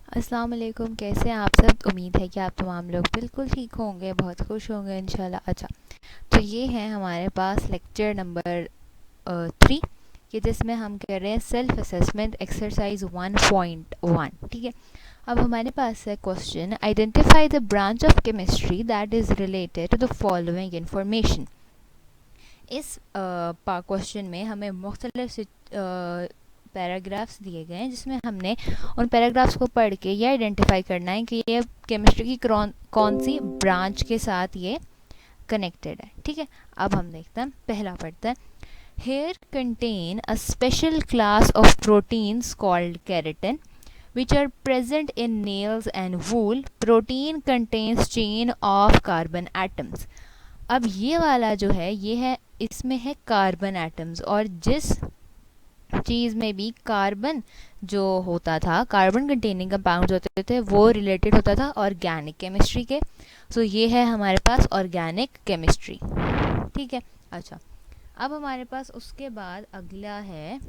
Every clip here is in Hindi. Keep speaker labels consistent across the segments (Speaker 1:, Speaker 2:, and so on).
Speaker 1: अस्सलाम वालेकुम, कैसे हैं आप सब। उम्मीद है कि आप तमाम लोग बिल्कुल ठीक होंगे, बहुत खुश होंगे इंशाल्लाह। अच्छा, तो ये है हमारे पास लेक्चर नंबर 3 कि जिसमें हम कर रहे हैं सेल्फ असेसमेंट एक्सरसाइज 1.1। ठीक है, अब हमारे पास है question, identify the branch of chemistry that is related to the following information. इस क्वेश्चन में हमें मुख्तलिफ पैराग्राफ्स दिए गए हैं जिसमें हमने उन पैराग्राफ्स को पढ़ के ये आइडेंटिफाई करना है कि ये केमिस्ट्री की कौन सी ब्रांच के साथ ये कनेक्टेड है। ठीक है, अब हम देखते हैं, पहला पढ़ते हैं। Hair contain a special class of proteins called keratin which are present in nails and wool. Protein contains chain of carbon atoms. अब ये वाला जो है ये है, इसमें है कार्बन एटम्स, और जिस चीज़ में भी कार्बन जो होता था, कार्बन कंटेनिंग कंपाउंड्स होते थे, वो रिलेटेड होता था ऑर्गेनिक केमिस्ट्री के। सो ये है हमारे पास ऑर्गेनिक केमिस्ट्री। ठीक है, अच्छा, अब हमारे पास उसके बाद अगला है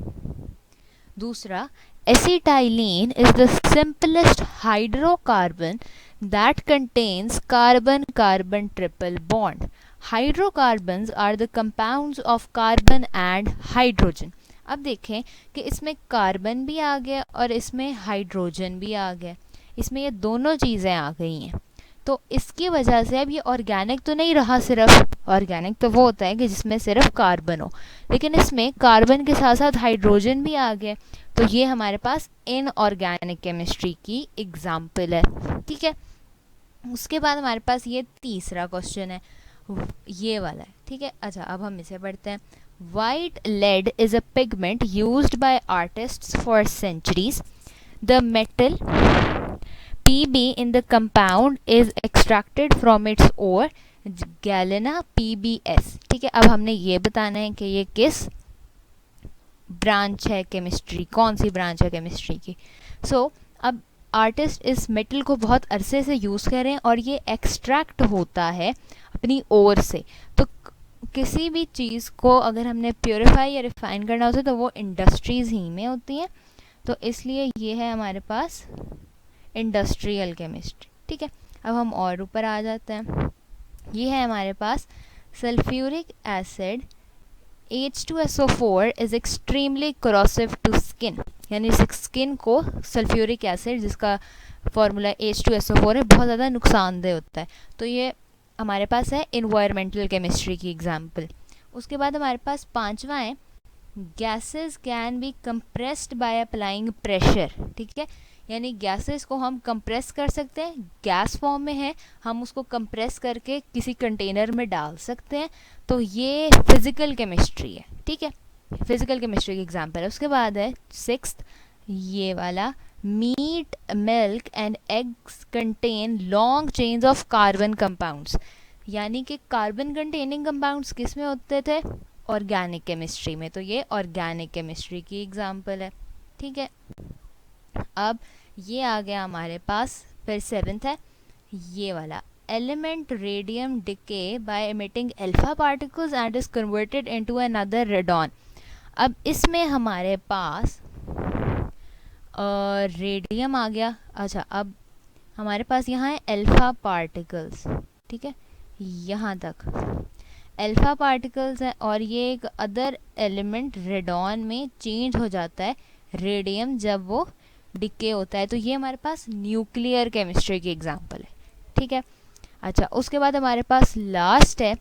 Speaker 1: दूसरा, acetylene is the simplest hydrocarbon that contains carbon carbon triple bond. Hydrocarbons are the compounds of carbon and hydrogen. अब देखें कि इसमें कार्बन भी आ गया और इसमें हाइड्रोजन भी आ गया, इसमें ये दोनों चीज़ें आ गई हैं। तो इसकी वजह से अब ये ऑर्गेनिक तो नहीं रहा, सिर्फ ऑर्गेनिक तो वो होता है कि जिसमें सिर्फ कार्बन हो, लेकिन इसमें कार्बन के साथ साथ हाइड्रोजन भी आ गए, तो ये हमारे पास इनऑर्गेनिक केमिस्ट्री की एग्जाम्पल है। ठीक है, उसके बाद हमारे पास ये तीसरा क्वेश्चन है, ये वाला है। ठीक है, अच्छा, अब हम इसे पढ़ते हैं। White lead is a pigment used by artists for centuries. The metal Pb in the compound is extracted from its ore, galena PbS. ठीक है, अब हमने ये बताना है कि ये किस ब्रांच है केमिस्ट्री, कौन सी ब्रांच है केमिस्ट्री की। सो अब आर्टिस्ट इस मेटल को बहुत अरसे से यूज़ कर रहे हैं और ये एक्सट्रैक्ट होता है अपनी ओर से। तो किसी भी चीज़ को अगर हमने प्योरीफाई या रिफाइन करना होता है तो वो इंडस्ट्रीज़ ही में होती हैं, तो इसलिए ये है हमारे पास इंडस्ट्रियल केमिस्ट्री। ठीक है, अब हम और ऊपर आ जाते हैं। ये है हमारे पास sulphuric acid H2SO4 is extremely corrosive to skin, यानी स्किन को सल्फ्यूरिक एसिड जिसका फॉर्मूला H2SO4 है बहुत ज़्यादा नुकसानदेह होता है। तो ये हमारे पास है इन्वायरमेंटल केमिस्ट्री की एग्जाम्पल। उसके बाद हमारे पास पांचवा है, gases can be compressed by applying pressure. ठीक है, यानी गैसेस को हम कंप्रेस कर सकते हैं, गैस फॉर्म में है, हम उसको कंप्रेस करके किसी कंटेनर में डाल सकते हैं, तो ये फिजिकल केमिस्ट्री है। ठीक है, फिजिकल केमिस्ट्री की एग्जाम्पल है। उसके बाद है सिक्स्थ, ये वाला, meat milk and eggs contain long chains of carbon compounds, यानी कि कार्बन कंटेनिंग कंपाउंड्स किस में होते थे, ऑर्गेनिक केमिस्ट्री में, तो ये ऑर्गेनिक केमिस्ट्री की एग्जाम्पल है। ठीक है, अब ये आ गया हमारे पास, फिर सेवेंथ है ये वाला, element radium decay by emitting alpha particles and is converted into another radon. अब इसमें हमारे पास रेडियम आ गया। अच्छा, अब हमारे पास यहाँ है अल्फा पार्टिकल्स। ठीक है, यहाँ तक अल्फा पार्टिकल्स है, और ये एक अदर एलिमेंट रेडॉन में चेंज हो जाता है, रेडियम जब वो डिके होता है, तो ये हमारे पास न्यूक्लियर केमिस्ट्री की एग्जांपल है। ठीक है, अच्छा, उसके बाद हमारे पास लास्ट है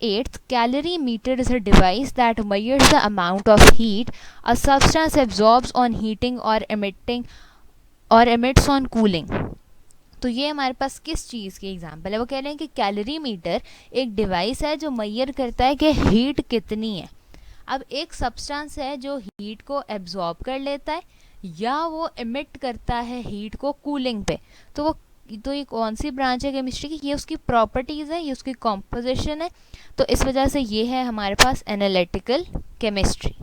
Speaker 1: eighth, calorimeter is a device that measures the amount of heat a substance absorbs on heating और एमिट्स ऑन कूलिंग। तो ये हमारे पास किस चीज़ की एग्जांपल है, वो कह रहे हैं कि कैलोरीमीटर एक डिवाइस है जो मेजर करता है कि हीट कितनी है। अब एक सब्सटेंस है जो हीट को एब्जॉर्ब कर लेता है या वो एमिट करता है हीट को कूलिंग पे, तो ये कौन सी ब्रांच है केमिस्ट्री की, ये उसकी प्रॉपर्टीज़ है, ये उसकी कॉम्पोजिशन है, तो इस वजह से ये है हमारे पास एनालिटिकल केमिस्ट्री।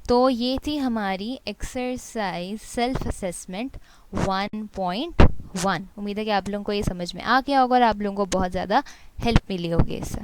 Speaker 1: तो ये थी हमारी एक्सरसाइज सेल्फ असेसमेंट 1.1। उम्मीद है कि आप लोगों को ये समझ में आ गया होगा और आप लोगों को बहुत ज़्यादा हेल्प मिली होगी इससे।